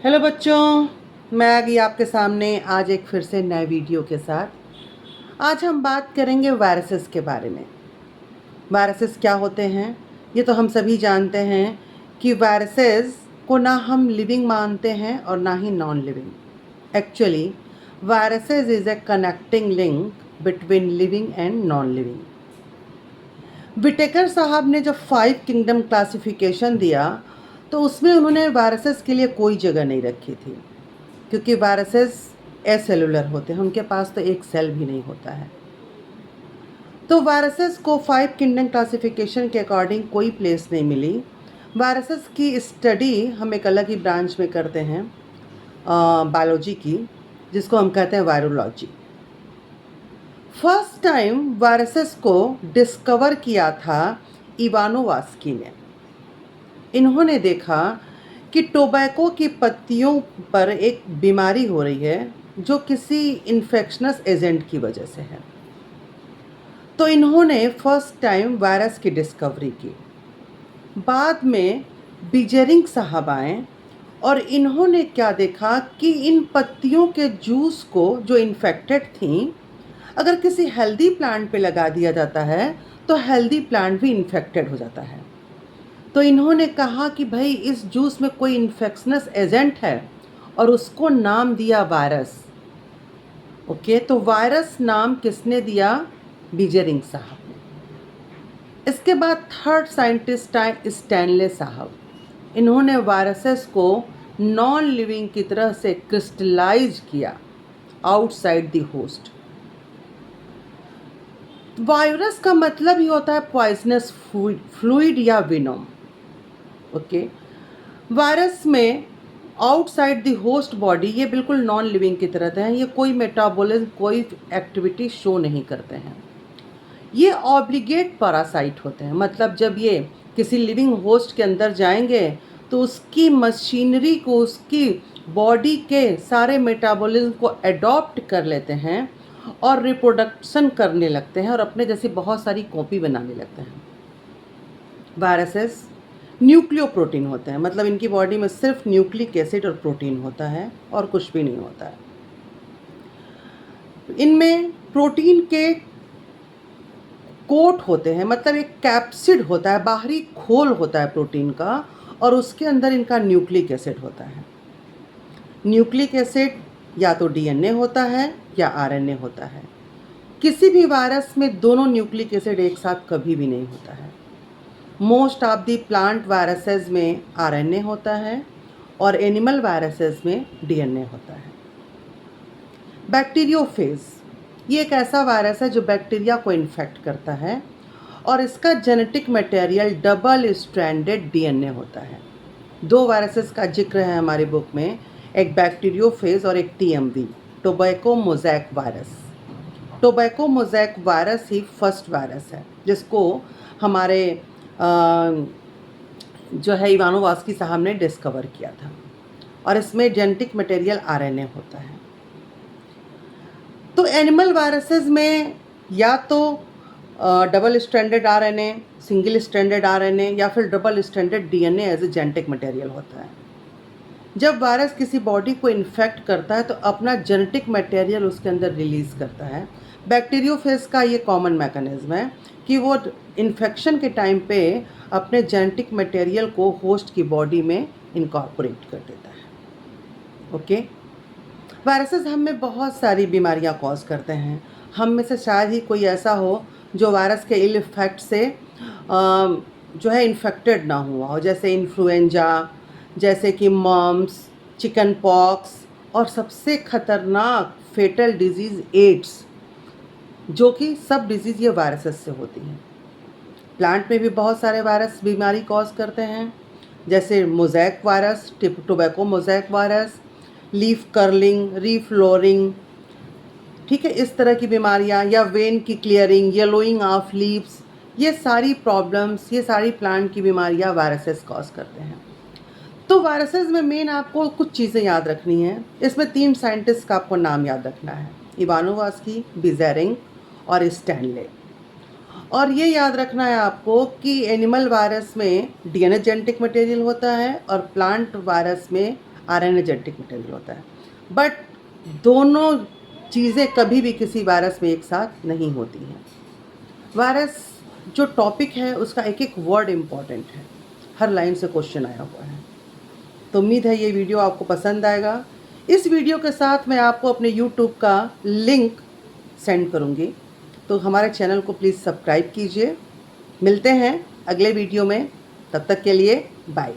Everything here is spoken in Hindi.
हेलो बच्चों, मैं आ गई आपके सामने आज एक फिर से नए वीडियो के साथ। आज हम बात करेंगे वायरसेस के बारे में। वायरसेस क्या होते हैं ये तो हम सभी जानते हैं कि वायरसेस को ना हम लिविंग मानते हैं और ना ही non living. Actually viruses is a connecting link between living and non living. Whittaker साहब ने जब 5 किंगडम क्लासिफिकेशन दिया तो उसमें उन्होंने वायरसेस के लिए कोई जगह नहीं रखी थी, क्योंकि वायरसेस एसेलुलर होते हैं, उनके पास तो एक सेल भी नहीं होता है। तो वायरसेस को 5 किंगडम क्लासिफिकेशन के अकॉर्डिंग कोई प्लेस नहीं मिली। वायरसेस की स्टडी हम एक अलग ही ब्रांच में करते हैं, बायोलॉजी की, जिसको हम कहते हैं वायरोलॉजी। फर्स्ट टाइम वायरसेस को डिस्कवर किया था इवानोवास्की ने। इन्होंने देखा कि टोबैको की पत्तियों पर एक बीमारी हो रही है जो किसी इन्फेक्शनस एजेंट की वजह से है। तो इन्होंने फर्स्ट टाइम वायरस की डिस्कवरी की। बाद में बीजेरिंग साहब आए और इन्होंने क्या देखा कि इन पत्तियों के जूस को, जो इन्फेक्टेड थीं, अगर किसी हेल्दी प्लांट पे लगा दिया जाता है तो हेल्दी प्लांट भी इन्फेक्टेड हो जाता है। तो इन्होंने कहा कि भाई इस जूस में कोई इन्फेक्शनस एजेंट है और उसको नाम दिया वायरस। ओके, तो वायरस नाम किसने दिया? बीजेरिंग साहब ने। इसके बाद थर्ड साइंटिस्ट आए स्टैनले साहब। इन्होंने वायरसेस को नॉन लिविंग की तरह से क्रिस्टलाइज किया आउटसाइड द होस्ट। वायरस का मतलब ही होता है पॉइजनस फ्लूइड या विनोम। ओके, वायरस में आउटसाइड द होस्ट बॉडी ये बिल्कुल नॉन लिविंग की तरह हैं। ये कोई मेटाबॉलिज्म, कोई एक्टिविटी शो नहीं करते हैं। ये ऑब्लिगेट पैरासाइट होते हैं, मतलब जब ये किसी लिविंग होस्ट के अंदर जाएंगे तो उसकी मशीनरी को, उसकी बॉडी के सारे मेटाबॉलिज्म को अडॉप्ट कर लेते हैं और रिप्रोडक्शन करने लगते हैं और अपने जैसी बहुत सारी कॉपी बनाने लगते हैं। वायरसेस न्यूक्लियोप्रोटीन होते हैं, मतलब इनकी बॉडी में सिर्फ न्यूक्लिक एसिड और प्रोटीन होता है और कुछ भी नहीं होता है। इनमें प्रोटीन के कोट होते हैं, मतलब एक कैप्सिड होता है, बाहरी खोल होता है प्रोटीन का, और उसके अंदर इनका न्यूक्लिक एसिड होता है। न्यूक्लिक एसिड या तो डीएनए होता है या आरएनए होता है। किसी भी वायरस में दोनों न्यूक्लिक एसिड एक साथ कभी भी नहीं होता है। Most of the plant viruses में आरएनए होता है और एनिमल वायरसेस में डीएनए होता है। बैक्टीरियोफेज ये एक ऐसा वायरस है जो बैक्टीरिया को इन्फेक्ट करता है और इसका genetic material double stranded DNA होता है। 2 वायरसेस का जिक्र है हमारी बुक में, एक बैक्टीरियोफेज और एक TMV, tobacco mosaic virus. Tobacco mosaic virus ही फर्स्ट वायरस है जिसको हमारे जो है इवानोवास्की साहब ने डिस्कवर किया था, और इसमें जेनेटिक मटेरियल आरएनए होता है। तो एनिमल वायरसेस में या तो double stranded RNA, single stranded RNA या फिर double stranded DNA as a genetic material होता है। जब वायरस किसी बॉडी को इन्फेक्ट करता है तो अपना जेनेटिक मटेरियल उसके अंदर रिलीज़ करता है। बैक्टीरियोफेज का ये कॉमन मैकेनिज्म है कि वो इन्फेक्शन के टाइम पे अपने जेनेटिक मटेरियल को होस्ट की बॉडी में इनकॉर्पोरेट कर देता है। ओके, वायरसेस हम में बहुत सारी बीमारियां कॉज करते हैं। हम में से शायद ही कोई ऐसा हो जो वायरस के इल इफेक्ट से जो है इन्फेक्टेड ना हुआ हो, जैसे इन्फ्लुएंजा, जैसे कि मम्स, चिकन पॉक्स और सबसे ख़तरनाक फेटल डिजीज़ एड्स, जो कि सब डिजीज़ ये वायरसेस से होती हैं। प्लांट में भी बहुत सारे वायरस बीमारी कॉज करते हैं, जैसे mosaic virus, tobacco mosaic virus, leaf curling, reflowering, ठीक है, इस तरह की बीमारियां, या वेन की क्लियरिंग, येलोइंग ऑफ लीव्स, ये सारी प्रॉब्लम्स, ये सारी प्लांट की बीमारियां वायरसेस कॉज करते हैं। तो वायरसेस में मेन आपको कुछ चीज़ें याद रखनी हैं। इसमें 3 साइंटिस्ट का आपको नाम याद रखना है, इवानोवास्की, बीजेरिंग और स्टैनले। और ये याद रखना है आपको कि एनिमल वायरस में डीएनए जेनेटिक मटेरियल होता है और प्लांट वायरस में आरएनए जेनेटिक मटेरियल होता है। बट दोनों चीज़ें कभी भी किसी वायरस में एक साथ नहीं होती हैं। वायरस जो टॉपिक है उसका एक एक वर्ड इम्पॉर्टेंट है, हर लाइन से क्वेश्चन आया हुआ है। तो उम्मीद है ये वीडियो आपको पसंद आएगा। इस वीडियो के साथ मैं आपको अपने यूट्यूब का लिंक सेंड करूँगी, तो हमारे चैनल को प्लीज़ सब्सक्राइब कीजिए। मिलते हैं अगले वीडियो में, तब तक के लिए बाय।